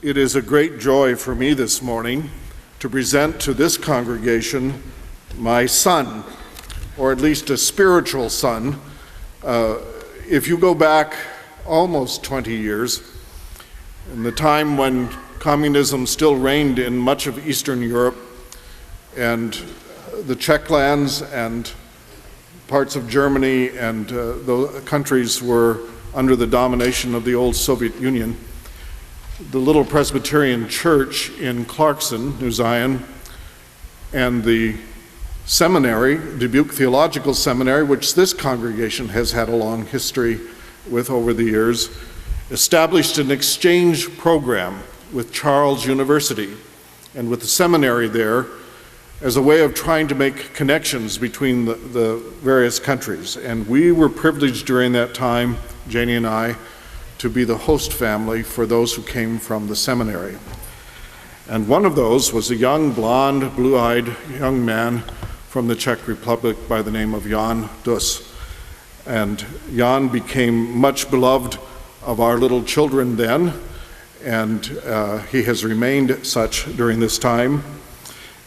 It is a great joy for me this morning to present to this congregation my son, or at least a spiritual son. If you go back almost 20 years, in the time when communism still reigned in much of Eastern Europe, and the Czech lands and parts of Germany and the countries were under the domination of the old Soviet Union, the little Presbyterian church in Clarkson, New Zion, and the seminary, Dubuque Theological Seminary, which this congregation has had a long history with over the years, established an exchange program with Charles University and with the seminary there as a way of trying to make connections between the various countries. And we were privileged during that time, Janie and I, to be the host family for those who came from the seminary. And one of those was a young, blonde, blue-eyed young man from the Czech Republic by the name of Jan Dus. And Jan became much beloved of our little children then, and he has remained such during this time.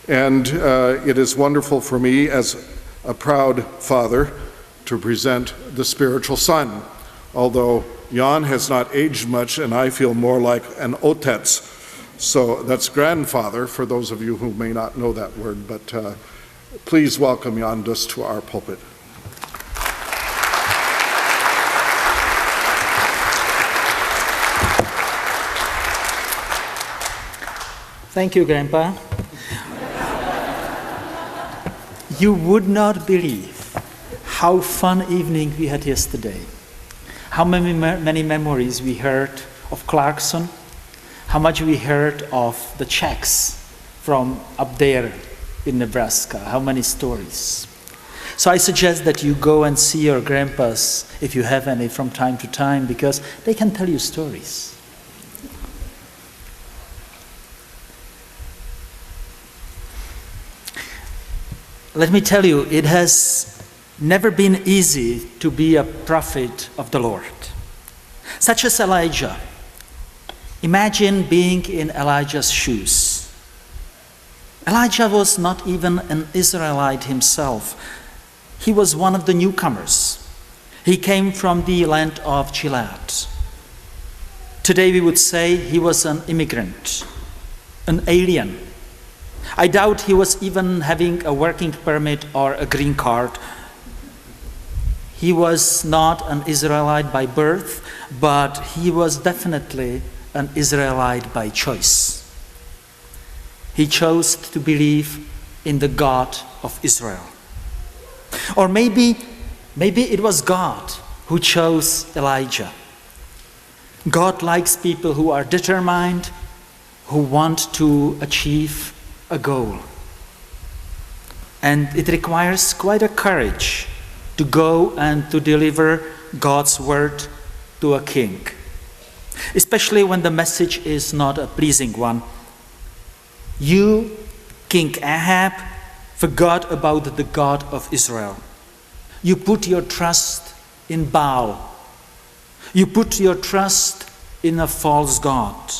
And it is wonderful for me as a proud father to present the spiritual son, although Jan has not aged much, and I feel more like an otec. So that's grandfather, for those of you who may not know that word, but please welcome Jan Dus to our pulpit. Thank you, Grandpa. You would not believe how fun evening we had yesterday. How many memories we heard of Clarkson, how much we heard of the Czechs from up there in Nebraska, how many stories. So I suggest that you go and see your grandpas, if you have any, from time to time, because they can tell you stories. Let me tell you, it has never been easy to be a prophet of the Lord. Such as Elijah. Imagine being in Elijah's shoes. Elijah was not even an Israelite himself. He was one of the newcomers. He came from the land of Gilead. Today we would say he was an immigrant, an alien. I doubt he was even having a working permit or a green card. He was not an Israelite by birth, but he was definitely an Israelite by choice. He chose to believe in the God of Israel. Or maybe it was God who chose Elijah. God likes people who are determined, who want to achieve a goal. And it requires quite a courage to go and to deliver God's word to a king, especially when the message is not a pleasing one. You, King Ahab, forgot about the God of Israel. You put your trust in Baal. You put your trust in a false god.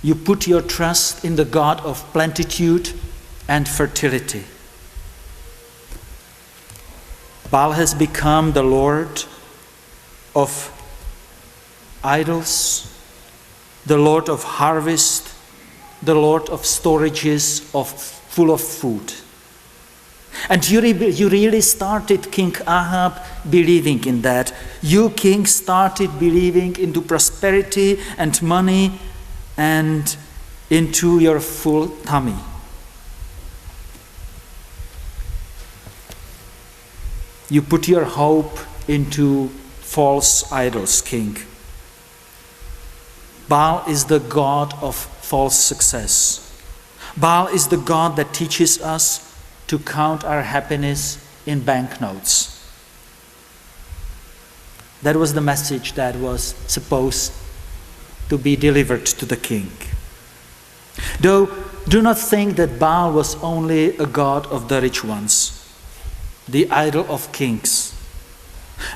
You put your trust in the God of plenitude and fertility. Baal has become the Lord of idols, the Lord of harvest, the Lord of storages full of food. And you really started, King Ahab, believing in that. You, king, started believing into prosperity and money and into your full tummy. You put your hope into false idols, king. Baal is the god of false success. Baal is the god that teaches us to count our happiness in banknotes. That was the message that was supposed to be delivered to the king. Though, do not think that Baal was only a god of the rich ones, the idol of kings.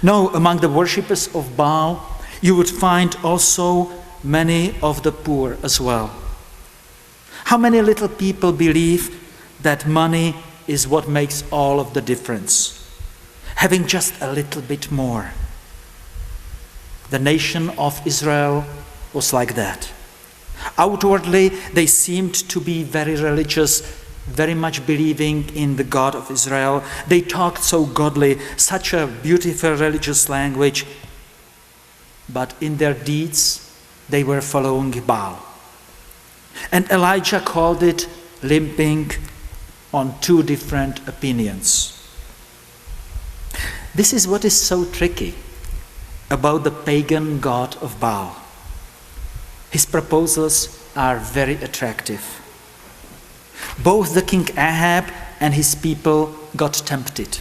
No, among the worshippers of Baal, you would find also many of the poor as well. How many little people believe that money is what makes all of the difference? Having just a little bit more. The nation of Israel was like that. Outwardly, they seemed to be very religious, very much believing in the God of Israel. They talked so godly, such a beautiful religious language, but in their deeds, they were following Baal. And Elijah called it limping on two different opinions. This is what is so tricky about the pagan god of Baal. His proposals are very attractive. Both the king Ahab and his people got tempted.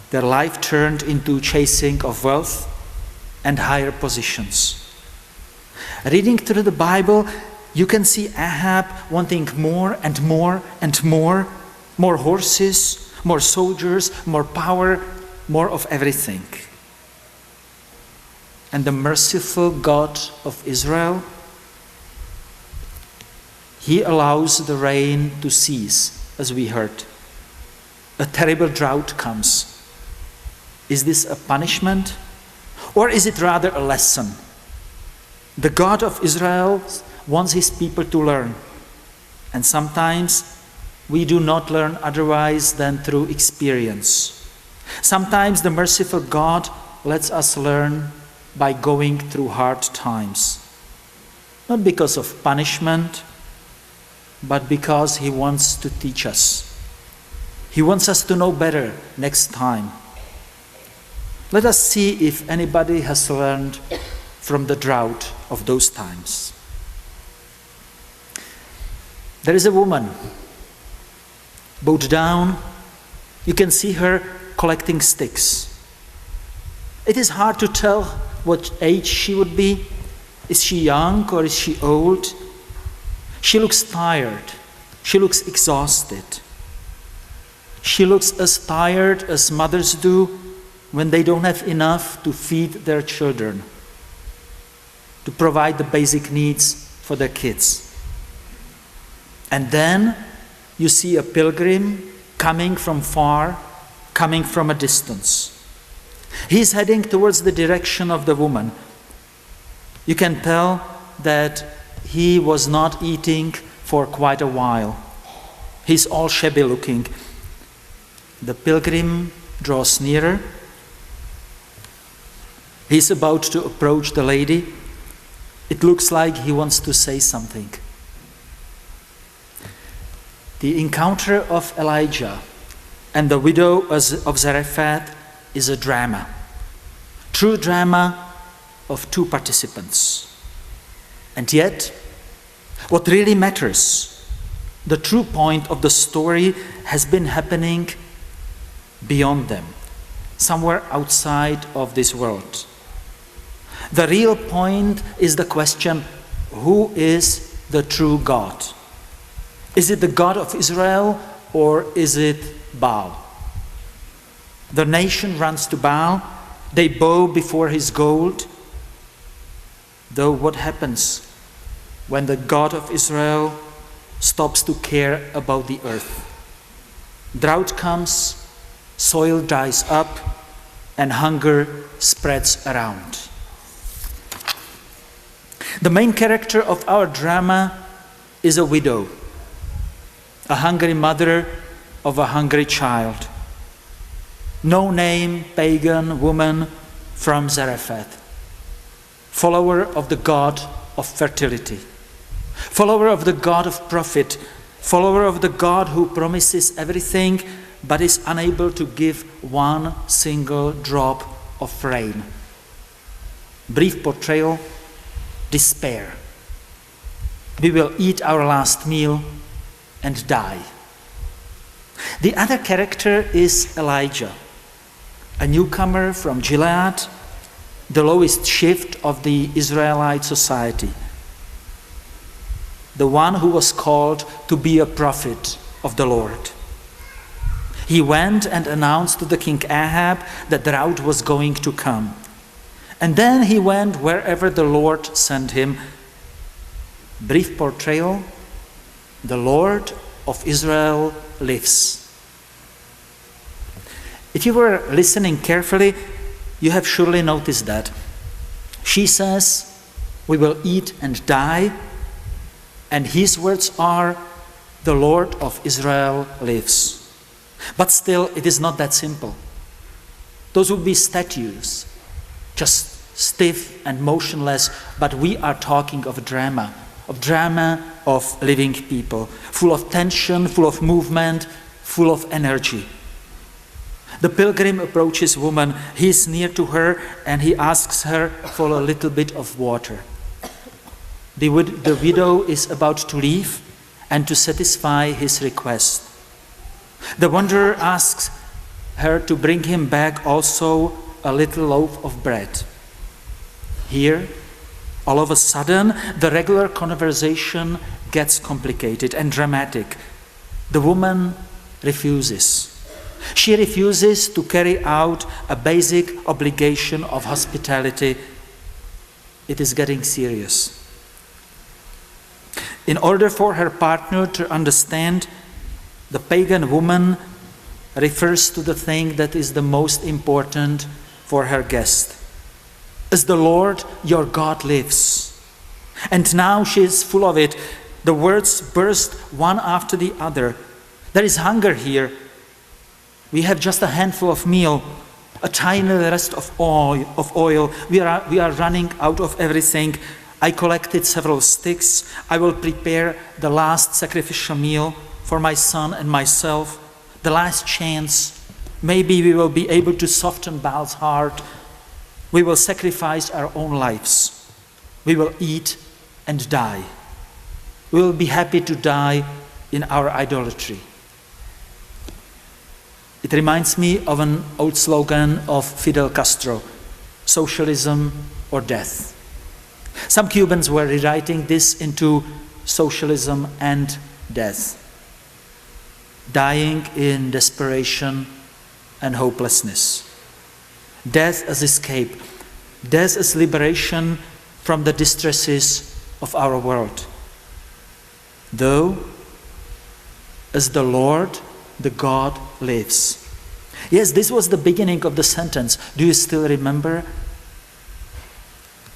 Their life turned into chasing of wealth and higher positions. Reading through the Bible, you can see Ahab wanting more and more and more horses, more soldiers, more power, more of everything. And the merciful God of Israel, he allows the rain to cease, as we heard. A terrible drought comes. Is this a punishment? Or is it rather a lesson? The God of Israel wants his people to learn. And sometimes we do not learn otherwise than through experience. Sometimes the merciful God lets us learn by going through hard times. Not because of punishment, but because he wants to teach us. He wants us to know better next time. Let us see if anybody has learned from the drought of those times. There is a woman, bowed down. You can see her collecting sticks. It is hard to tell what age she would be. Is she young or is she old? She looks tired. She looks exhausted. She looks as tired as mothers do when they don't have enough to feed their children, to provide the basic needs for their kids. And then you see a pilgrim coming from far, coming from a distance. He's heading towards the direction of the woman. You can tell that he was not eating for quite a while. He's all shabby looking. The pilgrim draws nearer. He's about to approach the lady. It looks like he wants to say something. The encounter of Elijah and the widow of Zarephath is a drama. True drama of two participants. And yet, what really matters, the true point of the story has been happening beyond them, somewhere outside of this world. The real point is the question, who is the true God? Is it the God of Israel or is it Baal? The nation runs to Baal. They bow before his gold. Though what happens when the God of Israel stops to care about the earth? Drought comes, soil dries up, and hunger spreads around. The main character of our drama is a widow, a hungry mother of a hungry child. No name, pagan woman from Zarephath, follower of the God of fertility, follower of the God of profit, follower of the God who promises everything but is unable to give one single drop of rain. Brief portrayal, despair. We will eat our last meal and die. The other character is Elijah, a newcomer from Gilead, the lowest shift of the Israelite society. The one who was called to be a prophet of the Lord. He went and announced to the king Ahab that drought was going to come. And then he went wherever the Lord sent him. Brief portrayal: the Lord of Israel lives. If you were listening carefully, you have surely noticed that. She says, "We will eat and die," and his words are, "The Lord of Israel lives." But still, it is not that simple. Those would be statues, just stiff and motionless, but we are talking of drama of living people, full of tension, full of movement, full of energy. The pilgrim approaches woman. He is near to her and he asks her for a little bit of water. The widow is about to leave and to satisfy his request. The wanderer asks her to bring him back also a little loaf of bread. Here, all of a sudden, the regular conversation gets complicated and dramatic. The woman refuses. She refuses to carry out a basic obligation of hospitality. It is getting serious. In order for her partner to understand, the pagan woman refers to the thing that is the most important for her guest. "As the Lord your God lives." And now she is full of it. The words burst one after the other. There is hunger here. We have just a handful of meal, a tiny rest of oil. We are running out of everything. I collected several sticks. I will prepare the last sacrificial meal for my son and myself. The last chance. Maybe we will be able to soften Baal's heart. We will sacrifice our own lives. We will eat and die. We will be happy to die in our idolatry. It reminds me of an old slogan of Fidel Castro: socialism or death. Some Cubans were rewriting this into socialism and death. Dying in desperation and hopelessness. Death as escape. Death as liberation from the distresses of our world. Though, as the Lord, the God lives. Yes, this was the beginning of the sentence. Do you still remember?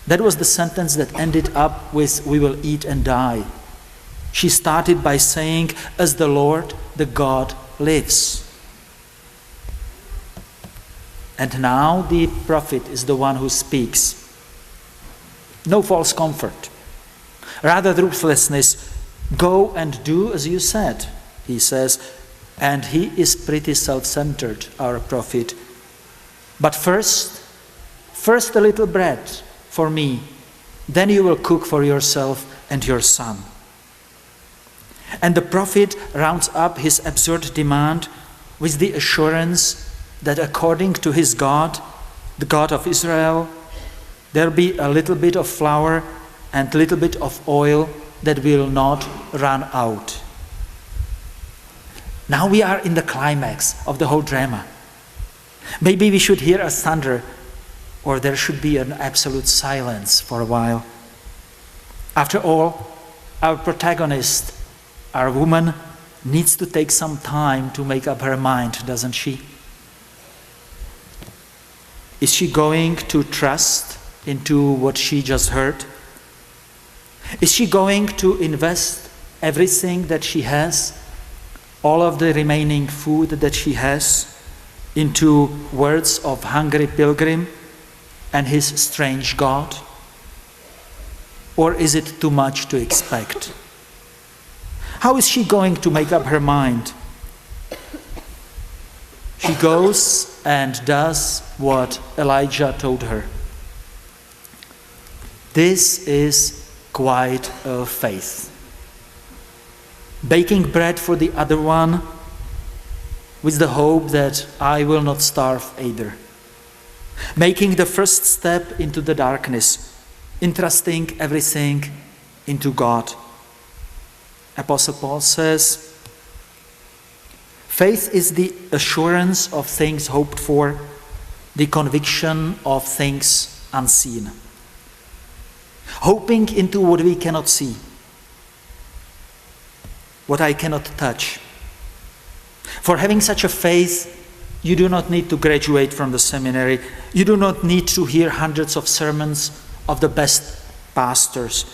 That was the sentence that ended up with "we will eat and die." She started by saying, "As the Lord, the God lives." And now the prophet is the one who speaks. No false comfort. Rather ruthlessness. "Go and do as you said," he says. And he is pretty self-centered, our prophet. "But first a little bread for me. Then you will cook for yourself and your son." And the prophet rounds up his absurd demand with the assurance that according to his God, the God of Israel, there'll be a little bit of flour and a little bit of oil that will not run out. Now we are in the climax of the whole drama. Maybe we should hear a thunder, or there should be an absolute silence for a while. After all, our protagonist, our woman, needs to take some time to make up her mind, doesn't she? Is she going to trust into what she just heard? Is she going to invest everything that she has, all of the remaining food that she has, into words of hungry pilgrim and his strange God? Or is it too much to expect? How is she going to make up her mind? She goes and does what Elijah told her. This is quite a faith. Baking bread for the other one with the hope that I will not starve either. Making the first step into the darkness, entrusting everything into God. Apostle Paul says, faith is the assurance of things hoped for, the conviction of things unseen, hoping into what we cannot see, what I cannot touch. For having such a faith, you do not need to graduate from the seminary. You do not need to hear hundreds of sermons of the best pastors.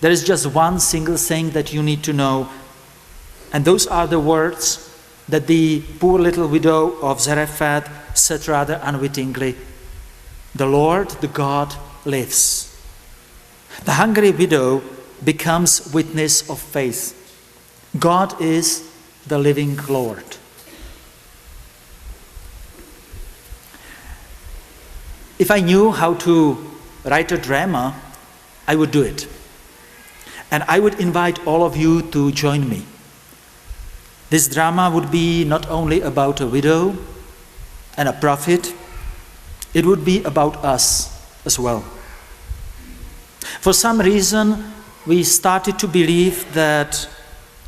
There is just one single thing that you need to know, and those are the words that the poor little widow of Zarephath said rather unwittingly. The Lord, the God, lives. The hungry widow becomes witness of faith. God is the living Lord. If I knew how to write a drama, I would do it. And I would invite all of you to join me. This drama would be not only about a widow and a prophet, it would be about us as well. For some reason, we started to believe that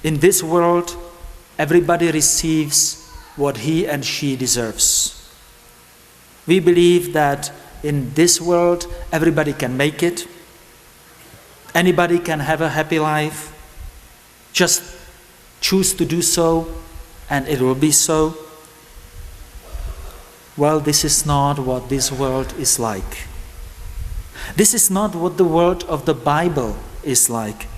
in this world, everybody receives what he and she deserves. We believe that in this world, everybody can make it. Anybody can have a happy life. Just choose to do so, and it will be so. Well, this is not what this world is like. This is not what the world of the Bible is like.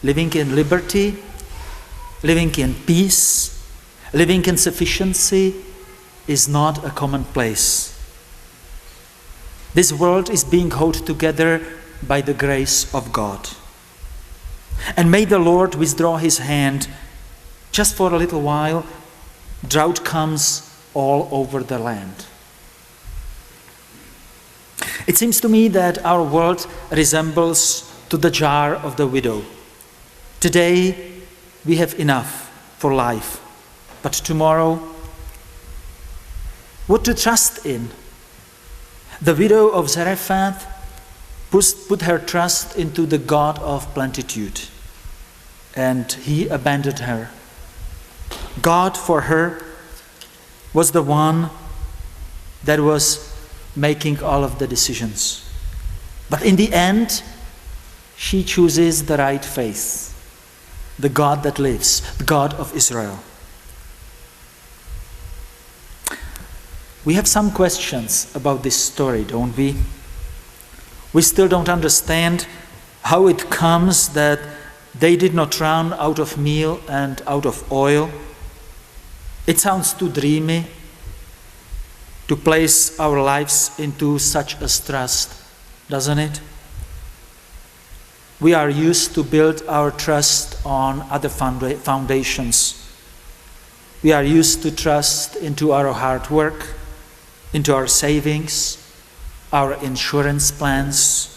Living in liberty, living in peace, living in sufficiency is not a commonplace. This world is being held together by the grace of God. And may the Lord withdraw his hand just for a little while. Drought comes all over the land. It seems to me that our world resembles to the jar of the widow. Today we have enough for life, but tomorrow, what to trust in? The widow of Zarephath put her trust into the God of plenitude, and he abandoned her. God for her was the one that was making all of the decisions. But in the end, she chooses the right faith, the God that lives, the God of Israel. We have some questions about this story, don't we? We still don't understand how it comes that they did not run out of meal and out of oil. It sounds too dreamy to place our lives into such a trust, doesn't it? We are used to build our trust on other foundations. We are used to trust into our hard work, into our savings, our insurance plans.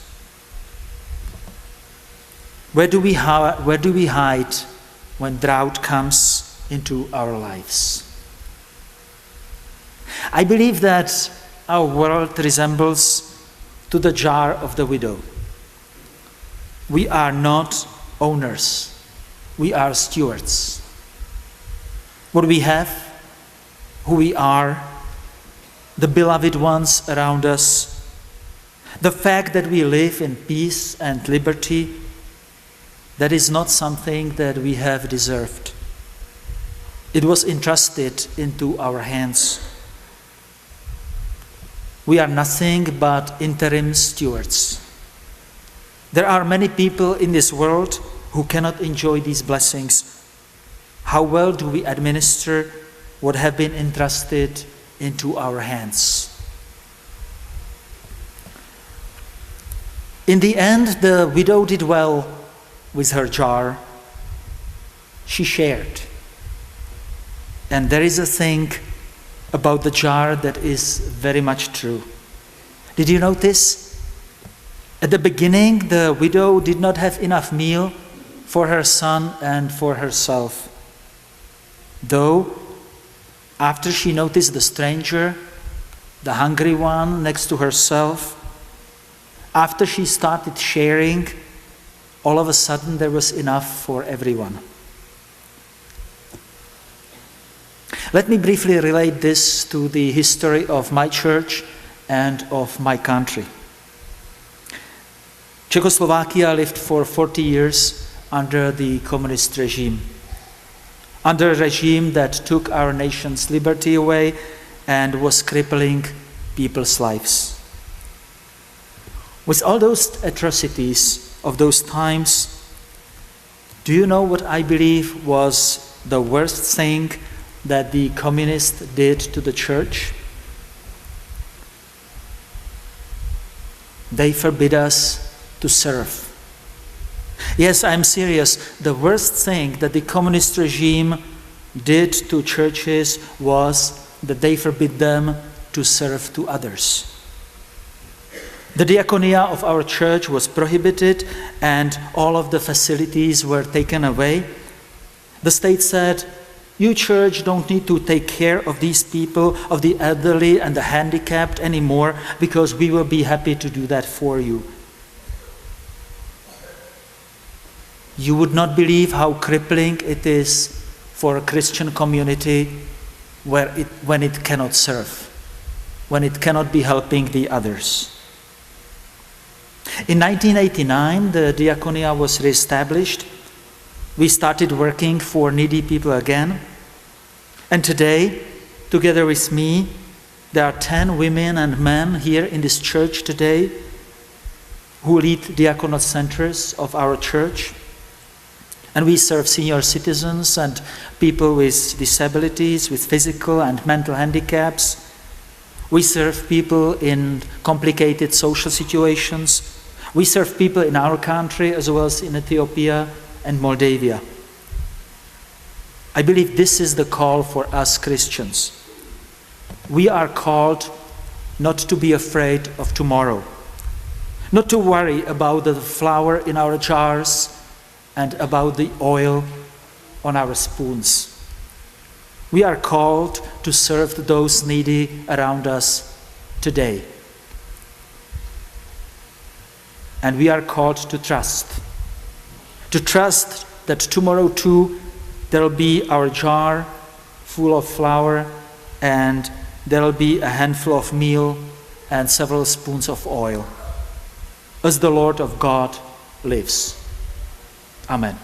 Where do we hide when drought comes into our lives? I believe that our world resembles to the jar of the widow. We are not owners, we are stewards. What we have, who we are, the beloved ones around us, the fact that we live in peace and liberty, that is not something that we have deserved. It was entrusted into our hands. We are nothing but interim stewards. There are many people in this world who cannot enjoy these blessings. How well do we administer what have been entrusted into our hands? In the end, the widow did well with her jar. She shared. And there is a thing about the jar that is very much true. Did you notice? At the beginning, the widow did not have enough meal for her son and for herself. Though, after she noticed the stranger, the hungry one next to herself, after she started sharing, all of a sudden there was enough for everyone. Let me briefly relate this to the history of my church and of my country. Czechoslovakia lived for 40 years under the communist regime, under a regime that took our nation's liberty away and was crippling people's lives. With all those atrocities of those times, do you know what I believe was the worst thing that the communists did to the church? They forbid us to serve. Yes, I'm serious. The worst thing that the communist regime did to churches was that they forbid them to serve to others. The diaconia of our church was prohibited and all of the facilities were taken away. The state said, you church don't need to take care of these people, of the elderly and the handicapped anymore, because we will be happy to do that for you. You would not believe how crippling it is for a Christian community when it cannot serve, when it cannot be helping the others. In 1989, the diaconia was reestablished. We started working for needy people again. And today, together with me, there are 10 women and men here in this church today who lead diaconate centers of our church. And we serve senior citizens and people with disabilities, with physical and mental handicaps. We serve people in complicated social situations. We serve people in our country as well as in Ethiopia and Moldavia. I believe this is the call for us Christians. We are called not to be afraid of tomorrow, not to worry about the flour in our jars and about the oil on our spoons. We are called to serve those needy around us today. And we are called to trust that tomorrow too there will be our jar full of flour and there will be a handful of meal and several spoons of oil, as the Lord of God lives. Amen.